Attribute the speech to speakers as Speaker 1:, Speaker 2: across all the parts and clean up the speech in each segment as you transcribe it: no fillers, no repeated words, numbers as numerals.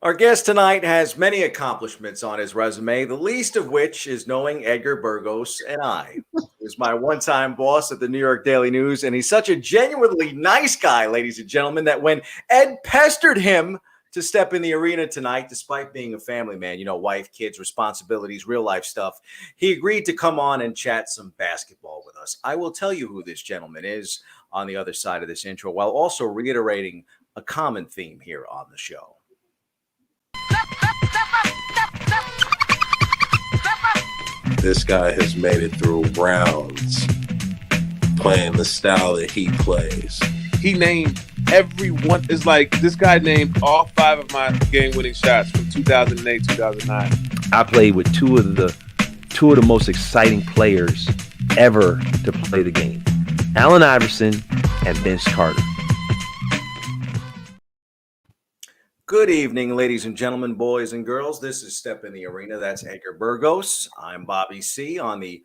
Speaker 1: Our guest tonight has many accomplishments on his resume, the least of which is knowing Edgar Burgos and I. He was my one-time boss at the New York Daily News, and he's such a genuinely nice guy, ladies and gentlemen, that when Ed pestered him to step in the arena tonight, despite being a family man, wife, kids, responsibilities, real life stuff, he agreed to come on and chat some basketball with us. I will tell you who this gentleman is on the other side of this intro, while also reiterating a common theme here on the show.
Speaker 2: This guy has made it through rounds playing the style that he plays.
Speaker 3: He named every one. It's like this guy named all 5 of my game-winning shots from 2008, 2009.
Speaker 4: I played with two of the most exciting players ever to play the game, Allen Iverson and Vince Carter.
Speaker 1: Good evening, ladies and gentlemen, boys and girls. This is Step in the Arena. That's Edgar Burgos. I'm Bobby C. On the,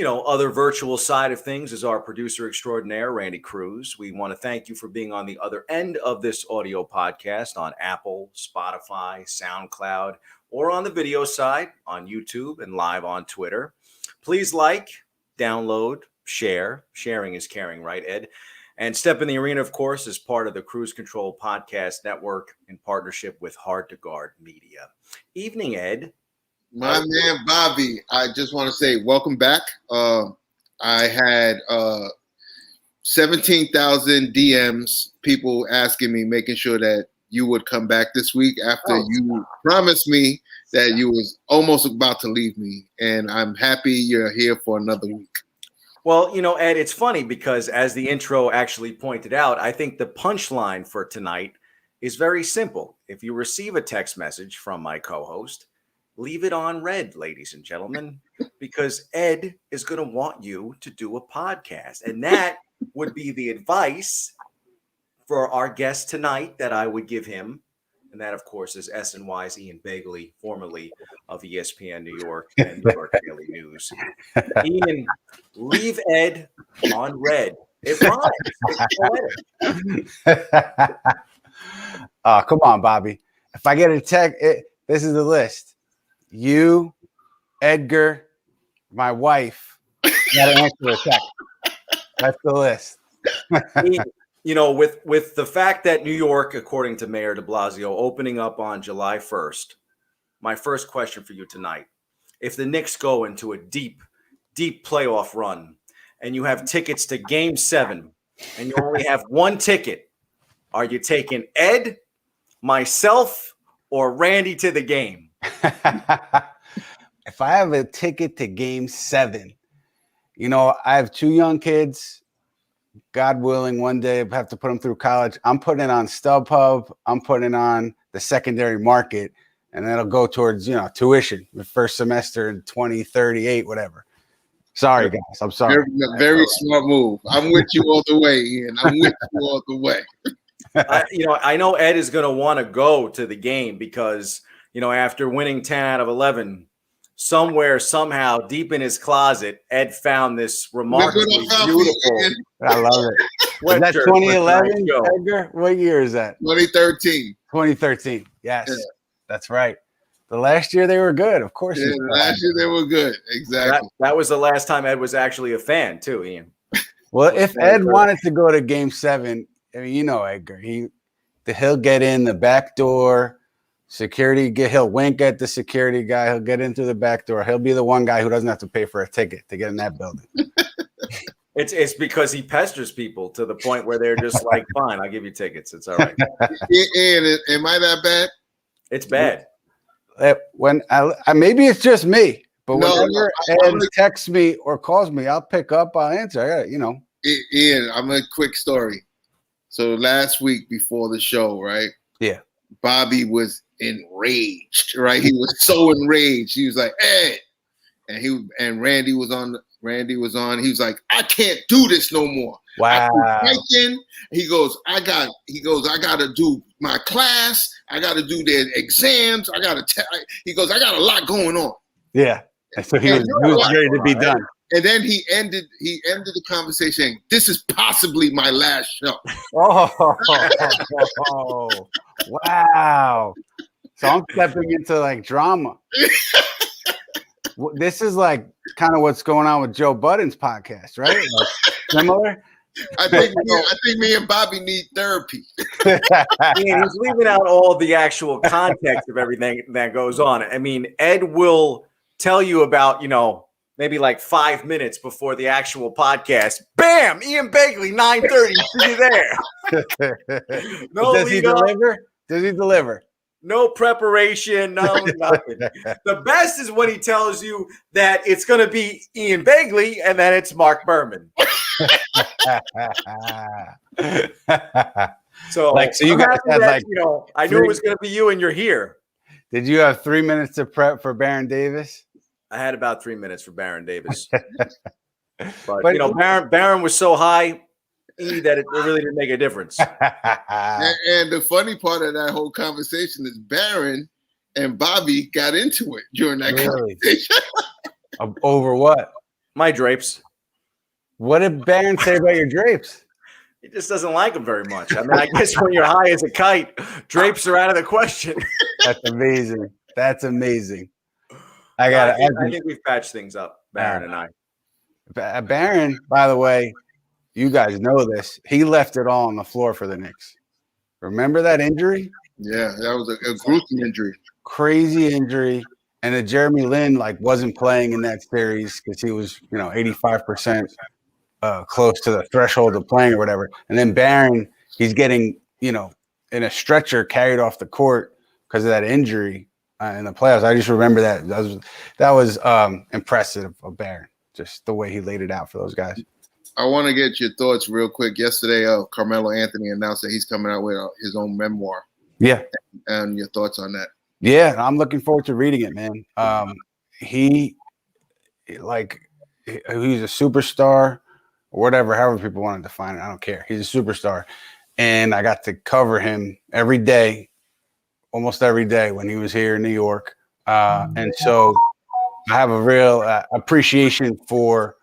Speaker 1: other virtual side of things is our producer extraordinaire, Randy Cruz. We want to thank you for being on the other end of this audio podcast on Apple, Spotify, SoundCloud, or on the video side on YouTube and live on Twitter. Please like, download, share. Sharing is caring, right, Ed? And Step in the Arena, of course, is part of the Cruise Control Podcast Network in partnership with Hard to Guard Media. Evening, Ed.
Speaker 5: My man, Bobby, I just want to say welcome back. I had 17,000 DMs, people asking me, making sure that you would come back this week after you promised me that you was almost about to leave me. And I'm happy you're here for another week.
Speaker 1: Well, Ed, it's funny because as the intro actually pointed out, I think the punchline for tonight is very simple. If you receive a text message from my co-host, leave it on read, ladies and gentlemen, because Ed is going to want you to do a podcast. And that would be the advice for our guest tonight that I would give him. And that, of course, is SNY's Ian Begley, formerly of ESPN New York and New York Daily News. Ian, leave Ed on red. It rhymes.
Speaker 6: Oh, come on, Bobby. If I get a text, this is the list. You, Edgar, my wife, got to answer a text. That's the list.
Speaker 1: With the fact that New York, according to Mayor de Blasio, opening up on July 1st, my first question for you tonight, if the Knicks go into a deep playoff run and you have tickets to Game 7 and you only have one ticket, are you taking Ed, myself, or Randy to the game?
Speaker 6: If I have a ticket to Game 7, I have 2 young kids. God willing, one day I have to put them through college. I'm putting it on StubHub. I'm putting it on the secondary market, and that'll go towards, tuition the first semester in 2038, whatever. Sorry, guys. I'm sorry.
Speaker 5: Very smart move. I'm with you all the way, Ian. I'm with you all the way.
Speaker 1: I know Ed is going to want to go to the game because, after winning 10 out of 11, somewhere, somehow, deep in his closet, Ed found this remarkably beautiful.
Speaker 6: I love it. Is that 2011, Edgar? What year is that?
Speaker 5: 2013.
Speaker 6: 2013. Yes, yeah. That's right. The last year they were good, of course.
Speaker 5: Yeah, last year they were good. Exactly.
Speaker 1: That was the last time Ed was actually a fan, too, Ian.
Speaker 6: Well, if Ed wanted to go to Game 7, Edgar, he'll get in the back door. He'll wink at the security guy. He'll get in through the back door. He'll be the one guy who doesn't have to pay for a ticket to get in that building.
Speaker 1: It's because he pesters people to the point where they're just like, fine, I'll give you tickets. It's all right.
Speaker 5: Ian, am I that bad?
Speaker 1: It's bad.
Speaker 6: When maybe it's just me, but whenever Ed texts me or calls me, I'll pick up, I'll answer. I got
Speaker 5: Ian, I'm a quick story. So last week before the show, right?
Speaker 6: Yeah.
Speaker 5: Bobby was enraged, right? He was so enraged. He was like, Ed. And Randy was on. He was like, I can't do this no more.
Speaker 6: Wow.
Speaker 5: He goes, I got to do my class. I got to do their exams. He goes, I got a lot going on.
Speaker 6: Yeah. So he was ready to be done.
Speaker 5: And then he ended the conversation. This is possibly my last show.
Speaker 6: Oh, wow. So I'm stepping into like drama. This is like kind of what's going on with Joe Budden's podcast, right? Like, similar.
Speaker 5: I think me and Bobby need therapy.
Speaker 1: He's leaving out all the actual context of everything that goes on. I mean, Ed will tell you about, maybe like 5 minutes before the actual podcast. Bam! Ian Begley, 9:30. See you there. No,
Speaker 6: does he deliver? Does he deliver?
Speaker 1: No preparation, no nothing. The best is when he tells you that it's going to be Ian Begley and then it's Mark Berman. So
Speaker 6: you guys had
Speaker 1: that, I knew it was going to be you and you're here.
Speaker 6: Did you have 3 minutes to prep for Baron Davis?
Speaker 1: I had about 3 minutes for Baron Davis. but Baron was so high that it really didn't make a difference.
Speaker 5: And the funny part of that whole conversation is Baron and Bobby got into it during that conversation.
Speaker 6: Over what?
Speaker 1: My drapes.
Speaker 6: What did Baron say about your drapes?
Speaker 1: He just doesn't like them very much. I mean, I guess when you're high as a kite, drapes are out of the question.
Speaker 6: That's amazing. That's amazing.
Speaker 1: I think we've patched things up, Baron and I.
Speaker 6: Baron, by the way, you guys know this. He left it all on the floor for the Knicks. Remember that injury?
Speaker 5: Yeah, that was a gruesome injury.
Speaker 6: Crazy injury. And then Jeremy Lin wasn't playing in that series because he was, 85% close to the threshold of playing or whatever. And then Baron, he's getting, in a stretcher carried off the court because of that injury in the playoffs. I just remember that. That was impressive of Baron, just the way he laid it out for those guys.
Speaker 5: I want to get your thoughts real quick. Yesterday, Carmelo Anthony announced that he's coming out with his own memoir.
Speaker 6: Yeah.
Speaker 5: And your thoughts on that?
Speaker 6: Yeah, I'm looking forward to reading it, man. He's a superstar or whatever, however people want to define it. I don't care. He's a superstar. And I got to cover him every day, almost every day when he was here in New York. And so I have a real appreciation for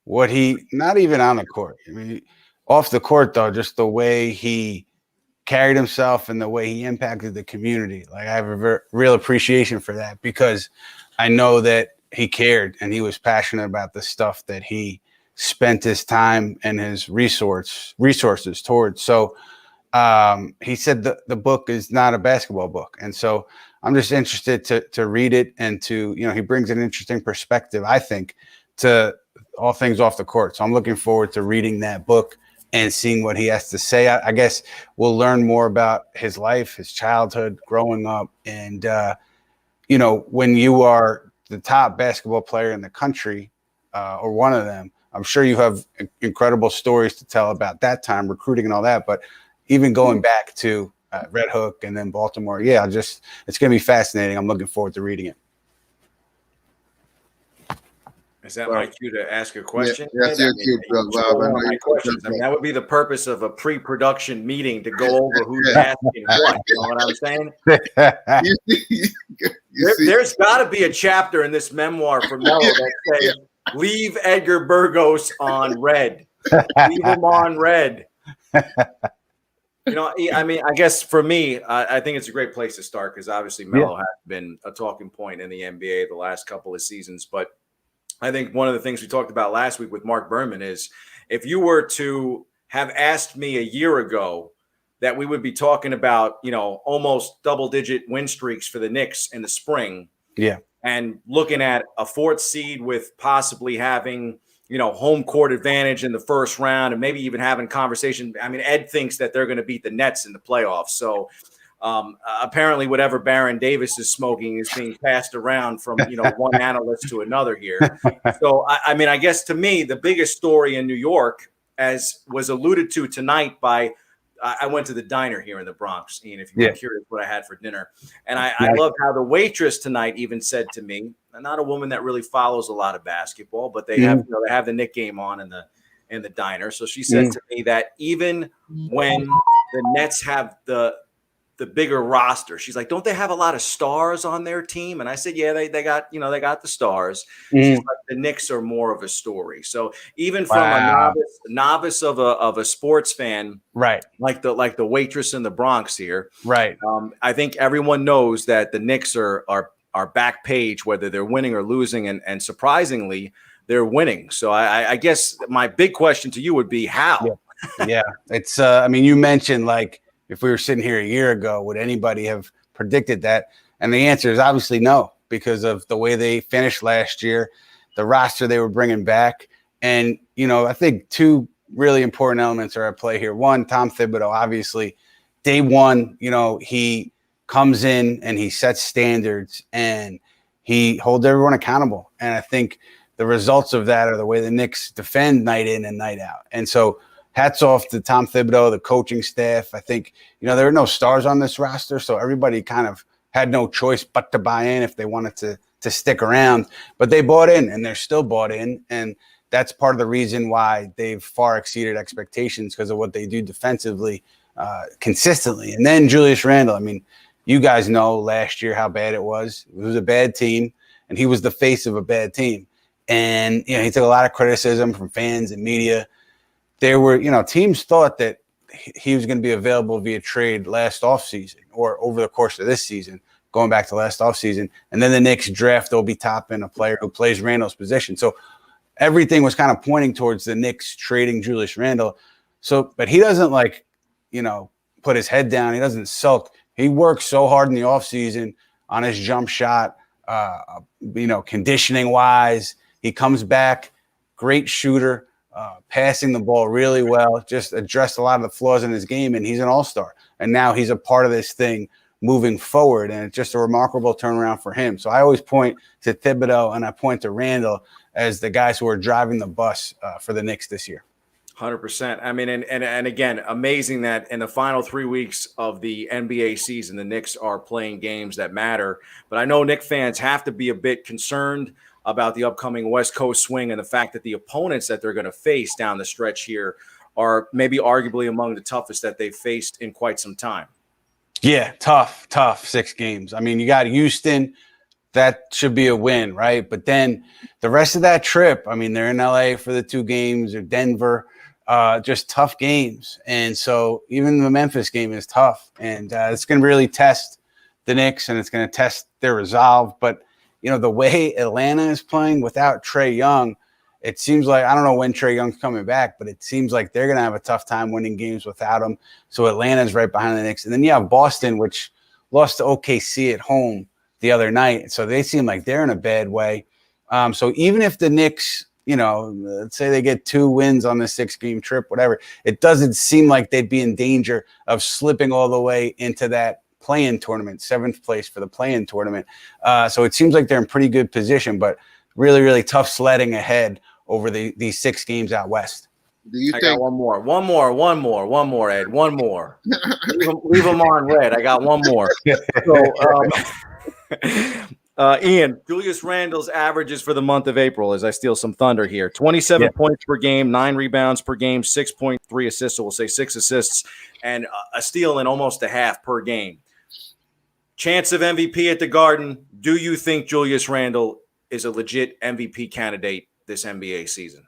Speaker 6: what not even on the court. I mean, off the court, though, just the way he carried himself and the way he impacted the community. I have a real appreciation for that because I know that he cared and he was passionate about the stuff that he spent his time and his resources towards. So he said the book is not a basketball book. And so I'm just interested to read it and to, he brings an interesting perspective, I think, to all things off the court. So I'm looking forward to reading that book and seeing what he has to say. I guess we'll learn more about his life, his childhood, growing up. And, when you are the top basketball player in the country or one of them, I'm sure you have incredible stories to tell about that time, recruiting and all that. But even going back to Red Hook and then Baltimore, it's going to be fascinating. I'm looking forward to reading it.
Speaker 1: Is that my cue to ask a question?
Speaker 5: Yeah, that's your cue, Bob.
Speaker 1: That would be the purpose of a pre-production meeting to go over who's asking what. You know what I'm saying? There's got to be a chapter in this memoir for Melo that says, leave Edgar Burgos on red. Leave him on red. I guess for me, I think it's a great place to start because obviously Melo has been a talking point in the NBA the last couple of seasons, but I think one of the things we talked about last week with Mark Berman is if you were to have asked me a year ago that we would be talking about, almost double-digit win streaks for the Knicks in the spring, and looking at a fourth seed with possibly having, home court advantage in the first round and maybe even having conversation. I mean, Ed thinks that they're going to beat the Nets in the playoffs. So apparently whatever Baron Davis is smoking is being passed around from, one analyst to another here. So, I guess to me, the biggest story in New York, as was alluded to tonight by, I went to the diner here in the Bronx, Ian, if you were curious what I had for dinner. And I love how the waitress tonight even said to me, not a woman that really follows a lot of basketball, but they have, they have the Knick game on in the diner. So she said to me that even when the Nets have the the bigger roster. She's like, don't they have a lot of stars on their team? And I said, yeah, they got, they got the stars. She's like, the Knicks are more of a story. So even from a novice of a sports fan,
Speaker 6: right,
Speaker 1: like the waitress in the Bronx here,
Speaker 6: right.
Speaker 1: I think everyone knows that the Knicks are back page, whether they're winning or losing, and surprisingly, they're winning. So I guess my big question to you would be how?
Speaker 6: Yeah. It's I mean, you mentioned, like, if we were sitting here a year ago, would anybody have predicted that? And the answer is obviously no, because of the way they finished last year, the roster they were bringing back. And, I think two really important elements are at play here. One, Tom Thibodeau, obviously, day one, he comes in and he sets standards and he holds everyone accountable. And I think the results of that are the way the Knicks defend night in and night out. And so hats off to Tom Thibodeau, the coaching staff. I think, there are no stars on this roster, so everybody kind of had no choice but to buy in if they wanted to stick around. But they bought in, and they're still bought in. And that's part of the reason why they've far exceeded expectations, because of what they do defensively consistently. And then Julius Randle, I mean, you guys know last year how bad it was. It was a bad team, and he was the face of a bad team. And, he took a lot of criticism from fans and media. There were, teams thought that he was going to be available via trade last offseason or over the course of this season, going back to last offseason. And then the Knicks draft Obi Toppin, a player who plays Randle's position. So everything was kind of pointing towards the Knicks trading Julius Randle. So, but he doesn't put his head down. He doesn't sulk. He works so hard in the offseason on his jump shot, conditioning wise. He comes back, great shooter, passing the ball really well, just addressed a lot of the flaws in his game, and he's an all-star. And now he's a part of this thing moving forward, and it's just a remarkable turnaround for him. So I always point to Thibodeau and I point to Randle as the guys who are driving the bus for the Knicks this year.
Speaker 1: 100%. I mean, and again, amazing that in the final 3 weeks of the NBA season, the Knicks are playing games that matter. But I know Knicks fans have to be a bit concerned about the upcoming West Coast swing and the fact that the opponents that they're going to face down the stretch here are maybe arguably among the toughest that they've faced in quite some time.
Speaker 6: Yeah, tough 6 games. I mean, you got Houston. That should be a win, right? But then the rest of that trip, I mean, they're in LA for the 2 games, or Denver, just tough games. And so even the Memphis game is tough. And it's going to really test the Knicks, and it's going to test their resolve. But the way Atlanta is playing without Trae Young, it seems like, I don't know when Trae Young's coming back, but it seems like they're going to have a tough time winning games without him. So Atlanta's right behind the Knicks. And then you have Boston, which lost to OKC at home the other night. So they seem like they're in a bad way. So even if the Knicks, let's say they get 2 wins on the 6-game trip, whatever, it doesn't seem like they'd be in danger of slipping all the way into that play-in tournament, 7th place for the play-in tournament. So it seems like they're in pretty good position, but really, really tough sledding ahead over these 6 games out west.
Speaker 5: Do you
Speaker 1: I
Speaker 5: think
Speaker 1: got one more, Ed, one more. leave them on red. I got one more. So, Ian, Julius Randle's averages for the month of April, as I steal some thunder here, 27 points per game, 9 rebounds per game, 6.3 assists. So we'll say 6 assists and a steal and almost a half per game. Chance of MVP at the Garden. Do you think Julius Randle is a legit MVP candidate this NBA season?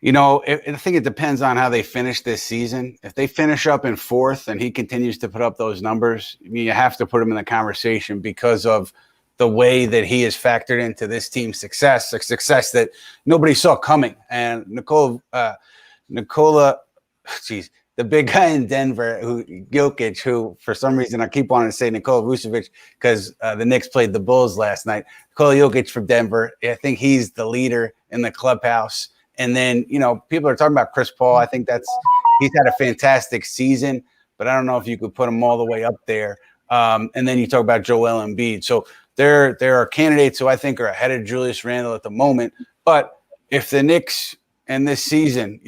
Speaker 6: I think it depends on how they finish this season. If they finish up in 4th and he continues to put up those numbers, you have to put him in the conversation because of the way that he is factored into this team's success, a success that nobody saw coming. And the big guy in Denver, Jokic, who for some reason I keep wanting to say Nikola Vucevic because the Knicks played the Bulls last night. Nikola Jokic from Denver, I think he's the leader in the clubhouse. And then, people are talking about Chris Paul. I think he's had a fantastic season, but I don't know if you could put him all the way up there. And then you talk about Joel Embiid. So there are candidates who I think are ahead of Julius Randle at the moment. But if the Knicks and this season,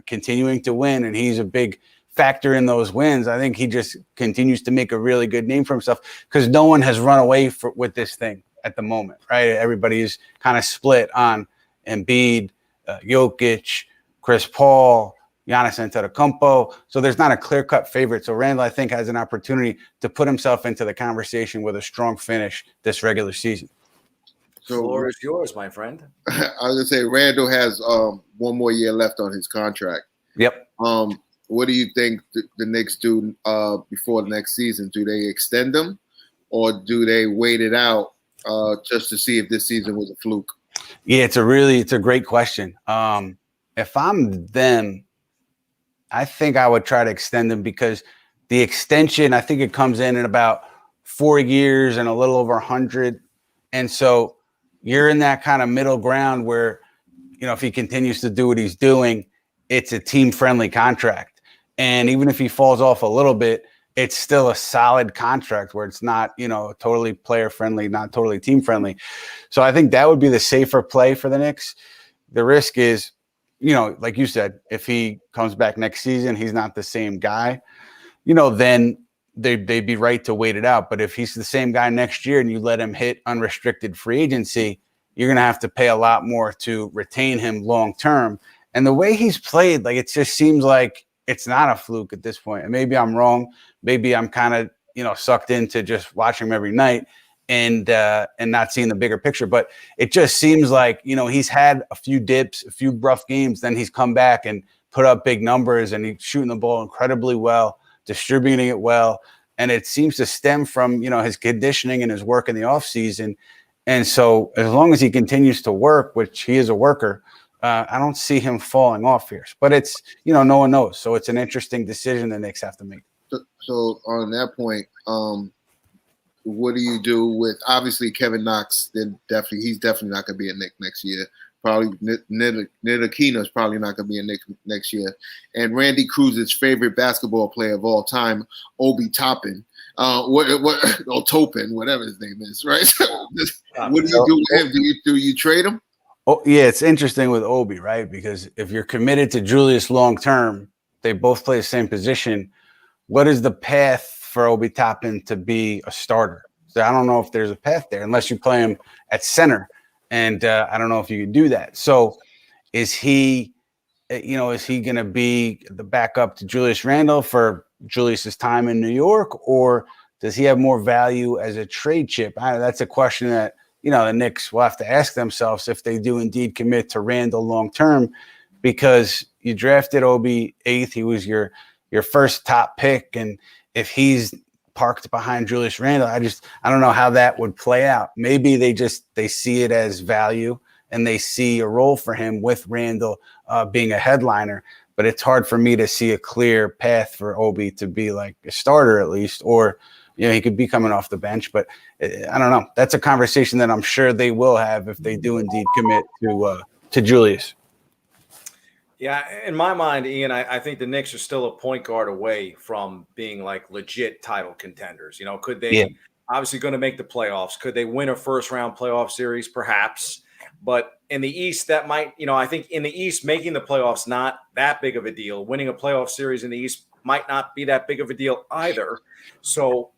Speaker 6: continuing to win, and he's a big factor in those wins, I think he just continues to make a really good name for himself because no one has run away with this thing at the moment, right? Everybody's kind of split on Embiid, Jokic, Chris Paul, Giannis Antetokounmpo. So there's not a clear-cut favorite. So Randle, I think, has an opportunity to put himself into the conversation with a strong finish this regular season.
Speaker 1: So, floor is yours, my friend.
Speaker 5: I was gonna say Randle has one more year left on his contract.
Speaker 6: Yep.
Speaker 5: What do you think the Knicks do before the next season? Do they extend him, or do they wait it out just to see if this season was a fluke?
Speaker 6: Yeah, it's a great question. If I'm them, I think I would try to extend him, because the extension, I think it comes in about 4 years and a little over 100. And so you're in that kind of middle ground where, if he continues to do what he's doing, it's a team-friendly contract. And even if he falls off a little bit, it's still a solid contract where it's not, totally player-friendly, not totally team-friendly. So I think that would be the safer play for the Knicks. The risk is, like you said, if he comes back next season, he's not the same guy, then they'd be right to wait it out. But if he's the same guy next year and you let him hit unrestricted free agency, you're going to have to pay a lot more to retain him long-term. And the way he's played, it just seems like it's not a fluke at this point. And maybe I'm wrong. Maybe I'm kind of, sucked into just watching him every night and not seeing the bigger picture. But it just seems like, he's had a few dips, a few rough games. Then he's come back and put up big numbers, and he's shooting the ball incredibly well, distributing it well. And it seems to stem from, his conditioning and his work in the offseason. And so as long as he continues to work, which he is a worker, I don't see him falling off here. But it's, no one knows. So it's an interesting decision the Knicks have to make.
Speaker 5: So on that point, what do you do with, obviously, Kevin Knox? He's definitely not going to be a Knick next year. Probably Ntilikina is probably not going to be a Knick next year. And Randy Cruz's favorite basketball player of all time, Obi Toppin, or Topin, whatever his name is, right? What do you do with him? Do you trade him?
Speaker 6: Oh, yeah, it's interesting with Obi, right? Because if you're committed to Julius long term, they both play the same position. What is the path for Obi Toppin to be a starter? So I don't know if there's a path there unless you play him at center. And I don't know if you can do that. So is he going to be the backup to Julius Randle for Julius's time in New York, or does he have more value as a trade chip? That's a question that, the Knicks will have to ask themselves if they do indeed commit to Randle long-term, because you drafted Obi 8th. He was your first top pick. And if he's parked behind Julius Randle, I don't know how that would play out. Maybe they see it as value and they see a role for him with Randle being a headliner, but it's hard for me to see a clear path for Obi to be like a starter at least, or, he could be coming off the bench, but I don't know. That's a conversation that I'm sure they will have if they do indeed commit to Julius.
Speaker 1: Yeah, in my mind, Ian, I think the Knicks are still a point guard away from being like legit title contenders. Could they obviously going to make the playoffs? Could they win a first round playoff series? Perhaps. But in the East, that might, I think in the East, making the playoffs not that big of a deal. Winning a playoff series in the East might not be that big of a deal either. So,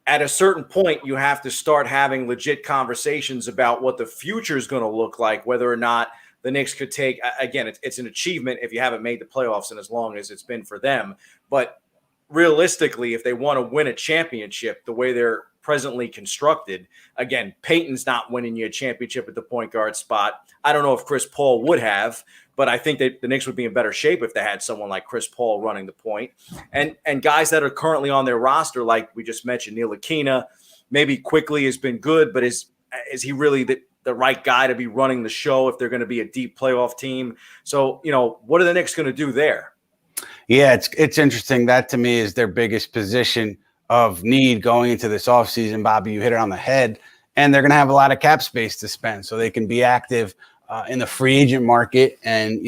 Speaker 1: at a certain point, you have to start having legit conversations about what the future is going to look like, whether or not the Knicks could take, again, it's an achievement if you haven't made the playoffs and as long as it's been for them. But realistically, if they want to win a championship the way they're presently constructed, again, Peyton's not winning you a championship at the point guard spot. I don't know if Chris Paul would have, but I think that the Knicks would be in better shape if they had someone like Chris Paul running the point. And guys that are currently on their roster, like we just mentioned, Ntilikina, maybe Quickly has been good, but is he really the right guy to be running the show if they're going to be a deep playoff team? So, what are the Knicks going to do there?
Speaker 6: Yeah, it's interesting. That to me is their biggest position of need going into this offseason. Bobby, you hit it on the head. And they're going to have a lot of cap space to spend, so they can be active in the free agent market. And,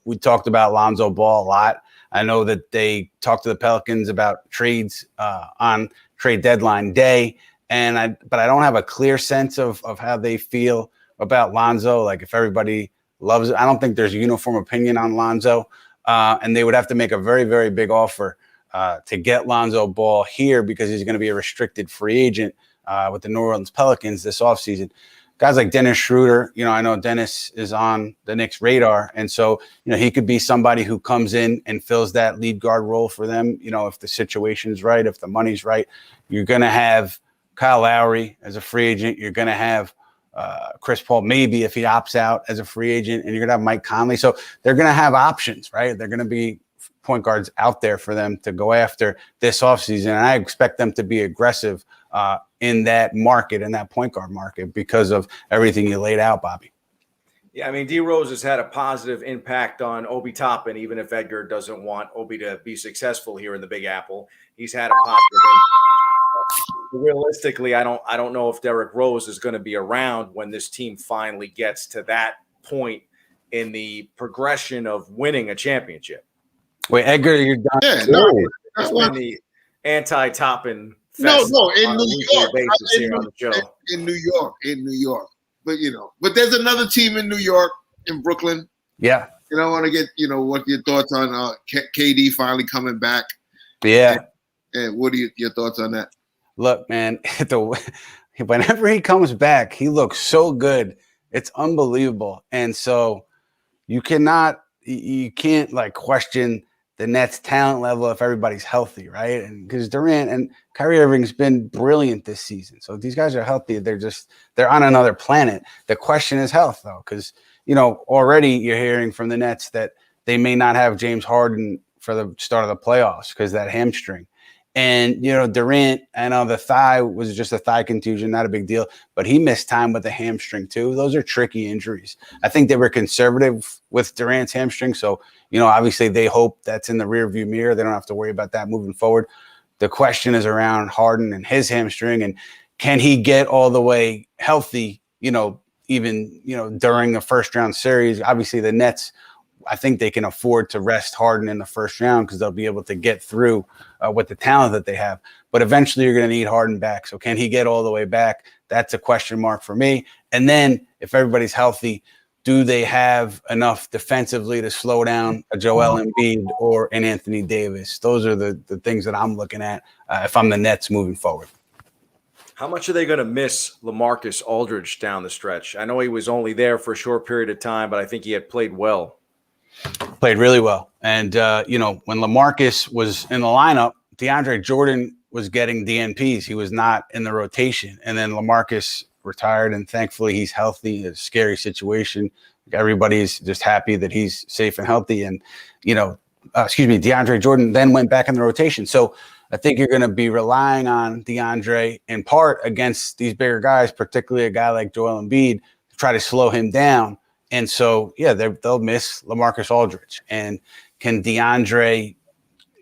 Speaker 6: we talked about Lonzo Ball a lot. I know that they talked to the Pelicans about trades on trade deadline day. But I don't have a clear sense of how they feel about Lonzo. Like if everybody loves it, I don't think there's a uniform opinion on Lonzo. And they would have to make a very, very big offer to get Lonzo Ball here because he's going to be a restricted free agent with the New Orleans Pelicans this offseason. guys like Dennis Schroeder, I know Dennis is on the Knicks radar. And so, he could be somebody who comes in and fills that lead guard role for them. If the situation's right, if the money's right, you're going to have Kyle Lowry as a free agent. You're going to have Chris Paul, maybe if he opts out as a free agent, and you're going to have Mike Conley. So they're going to have options, right? They're going to be point guards out there for them to go after this offseason. And I expect them to be aggressive in that market, in that point guard market, because of everything you laid out, Bobby.
Speaker 1: Yeah, I mean, D Rose has had a positive impact on Obi Toppin, even if Edgar doesn't want Obi to be successful here in the Big Apple. He's had a positive impact. Realistically, I don't know if Derrick Rose is going to be around when this team finally gets to that point in the progression of winning a championship.
Speaker 6: Wait, Edgar, you're done.
Speaker 5: Yeah,
Speaker 1: It's been the anti-Toppin
Speaker 5: no,
Speaker 1: fest
Speaker 5: in
Speaker 1: on a
Speaker 5: New
Speaker 1: weekly
Speaker 5: York.
Speaker 1: basis here on the show.
Speaker 5: In New York. But there's another team in New York, in Brooklyn.
Speaker 6: Yeah.
Speaker 5: I want to get, what your thoughts on KD finally coming back.
Speaker 6: Yeah.
Speaker 5: And what are your thoughts on that?
Speaker 6: Look, man, whenever he comes back, he looks so good. It's unbelievable. And so you can't like question the Nets talent level if everybody's healthy, right? And because Durant and Kyrie Irving's been brilliant this season. So if these guys are healthy, they're on another planet. The question is health, though, because already you're hearing from the Nets that they may not have James Harden for the start of the playoffs because that hamstring. And, Durant, I know the thigh was just a thigh contusion, not a big deal, but he missed time with the hamstring too. Those are tricky injuries. I think they were conservative with Durant's hamstring. So, obviously they hope that's in the rearview mirror. They don't have to worry about that moving forward. The question is around Harden and his hamstring, and can he get all the way healthy, even during the first round series. Obviously the Nets, I think they can afford to rest Harden in the first round because they'll be able to get through with the talent that they have. But eventually you're going to need Harden back. So can he get all the way back? That's a question mark for me. And then if everybody's healthy, do they have enough defensively to slow down a Joel Embiid or an Anthony Davis? Those are the things that I'm looking at if I'm the Nets moving forward.
Speaker 1: How much are they going to miss LaMarcus Aldridge down the stretch? I know he was only there for a short period of time, but I think he had played well.
Speaker 6: Played really well. And, when LaMarcus was in the lineup, DeAndre Jordan was getting DNPs. He was not in the rotation. And then LaMarcus retired, and thankfully he's healthy. It's a scary situation. Everybody's just happy that he's safe and healthy. And, DeAndre Jordan then went back in the rotation. So I think you're going to be relying on DeAndre in part against these bigger guys, particularly a guy like Joel Embiid, to try to slow him down. And so, they'll miss LaMarcus Aldridge. And can DeAndre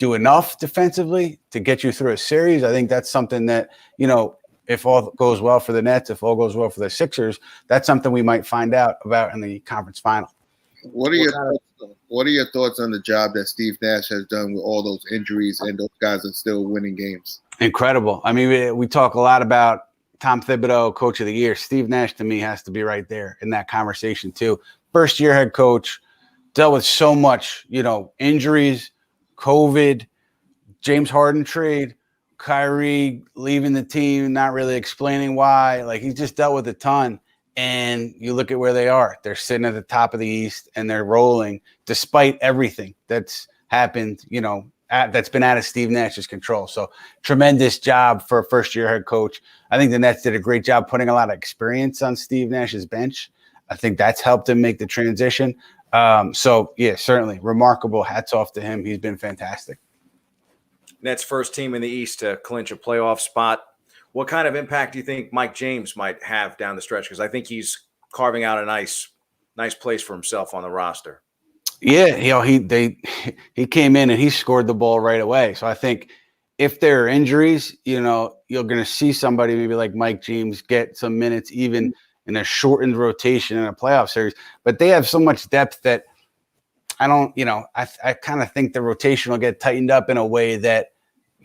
Speaker 6: do enough defensively to get you through a series? I think that's something that, if all goes well for the Nets, if all goes well for the Sixers, that's something we might find out about in the conference final.
Speaker 5: What are your thoughts on the job that Steve Nash has done with all those injuries and those guys are still winning games?
Speaker 6: Incredible. I mean, we talk a lot about Tom Thibodeau, coach of the year. Steve Nash, to me, has to be right there in that conversation too. First year head coach, dealt with so much, injuries, COVID, James Harden trade, Kyrie leaving the team, not really explaining why. Like, he's just dealt with a ton. And you look at where they are. They're sitting at the top of the East and they're rolling despite everything that's happened, that's been out of Steve Nash's control. So tremendous job for a first-year head coach. I think the Nets did a great job putting a lot of experience on Steve Nash's bench. I think that's helped him make the transition. Certainly remarkable. Hats off to him. He's been fantastic. Nets
Speaker 1: first team in the East to clinch a playoff spot. What kind of impact do you think Mike James might have down the stretch? Because I think he's carving out a nice place for himself on the roster.
Speaker 6: Yeah, he came in and he scored the ball right away. So I think if there are injuries, you're going to see somebody maybe like Mike James get some minutes even in a shortened rotation in a playoff series. But they have so much depth that I kind of think the rotation will get tightened up in a way that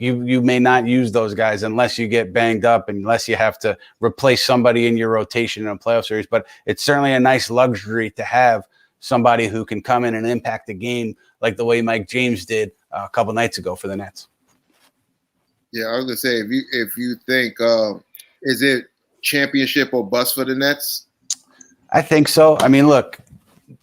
Speaker 6: you may not use those guys unless you get banged up, unless you have to replace somebody in your rotation in a playoff series. But it's certainly a nice luxury to have somebody who can come in and impact the game like the way Mike James did a couple nights ago for the Nets.
Speaker 5: Yeah, I was gonna say if you think is it championship or bust for the Nets?
Speaker 6: I think so. I mean, look,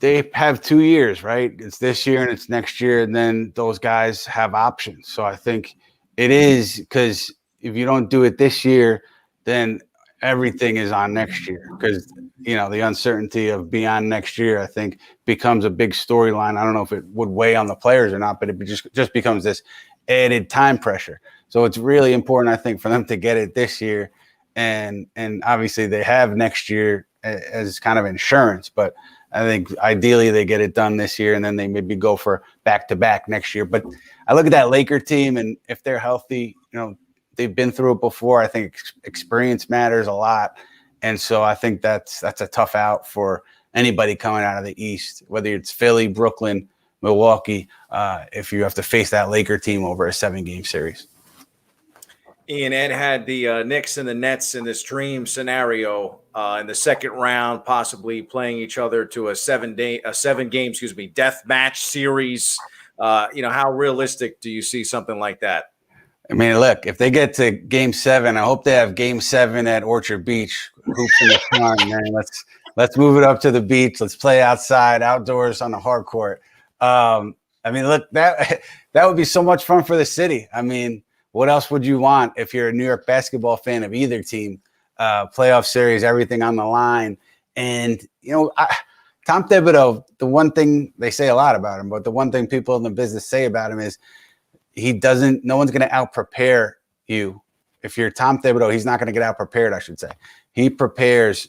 Speaker 6: they have 2 years, right? It's this year and it's next year, and then those guys have options. So I think it is, because if you don't do it this year, then everything is on next year, because the uncertainty of beyond next year, I think, becomes a big storyline. I don't know if it would weigh on the players or not, but it just becomes this added time pressure. So it's really important, I think, for them to get it this year, and obviously they have next year as kind of insurance, but I think ideally they get it done this year, and then they maybe go for back-to-back next year. But I look at that Laker team, and if they're healthy, they've been through it before. I think experience matters a lot. And so I think that's a tough out for anybody coming out of the East, whether it's Philly, Brooklyn, Milwaukee, if you have to face that Laker team over a 7-game series.
Speaker 1: Ian, Ed had the Knicks and the Nets in this dream scenario in the second round, possibly playing each other to a 7-game, death match series. How realistic do you see something like that?
Speaker 6: I mean, look, if they get to Game 7, I hope they have Game 7 at Orchard Beach, hoops in the sun, man. Let's move it up to the beach. Let's play outside, outdoors on the hard court. I mean, look, that would be so much fun for the city. I mean, what else would you want if you're a New York basketball fan of either team? Playoff series, everything on the line. And, Tom Thibodeau, the one thing they say a lot about him, but the one thing people in the business say about him is no one's going to out-prepare you. If you're Tom Thibodeau, he's not going to get out-prepared, I should say. He prepares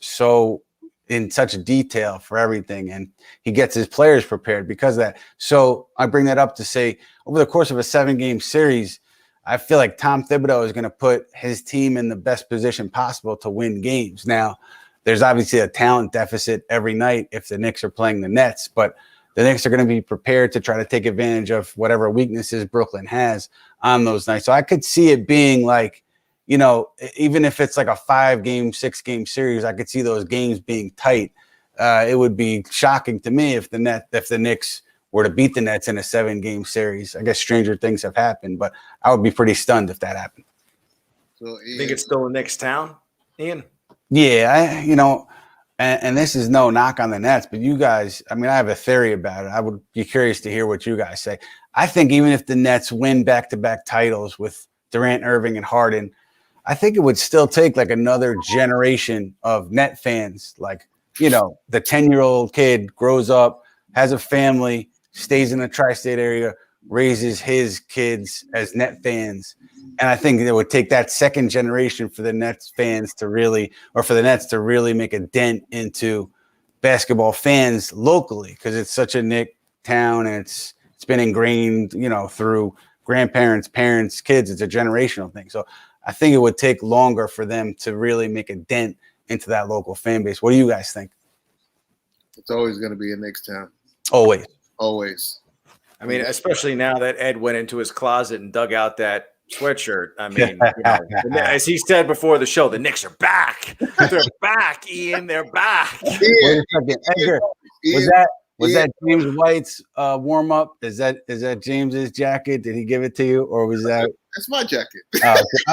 Speaker 6: in such detail for everything, and he gets his players prepared because of that. So I bring that up to say, over the course of a 7-game series, I feel like Tom Thibodeau is going to put his team in the best position possible to win games. Now, there's obviously a talent deficit every night if the Knicks are playing the Nets, but the Knicks are going to be prepared to try to take advantage of whatever weaknesses Brooklyn has on those nights. So I could see it being like, even if it's like a 5-game, 6-game series, I could see those games being tight. It would be shocking to me if the Knicks were to beat the Nets in a 7-game series. I guess stranger things have happened, but I would be pretty stunned if that happened.
Speaker 5: So,
Speaker 1: You think it's still the Knicks town, Ian?
Speaker 6: Yeah, and this is no knock on the Nets, but you guys, I mean, I have a theory about it. I would be curious to hear what you guys say. I think even if the Nets win back-to-back titles with Durant, Irving, and Harden, I think it would still take like another generation of Net fans. Like, the 10-year-old kid grows up, has a family, stays in the tri-state area, raises his kids as Net fans. And I think it would take that second generation for the Nets fans to really, or for the Nets to really make a dent into basketball fans locally, because it's such a Knick town and it's been ingrained, through grandparents, parents, kids. It's a generational thing. So I think it would take longer for them to really make a dent into that local fan base. What do you guys think?
Speaker 5: It's always going to be a Knicks town.
Speaker 6: Always.
Speaker 1: I mean, especially now that Ed went into his closet and dug out that sweatshirt. I mean, as he said before the show, the Knicks are back. They're back, Ian. They're back.
Speaker 6: Wait a second, Edgar. Was that James White's warm up? Is that James's jacket? Did he give it to you, or was that?
Speaker 5: That's my jacket.
Speaker 6: Okay.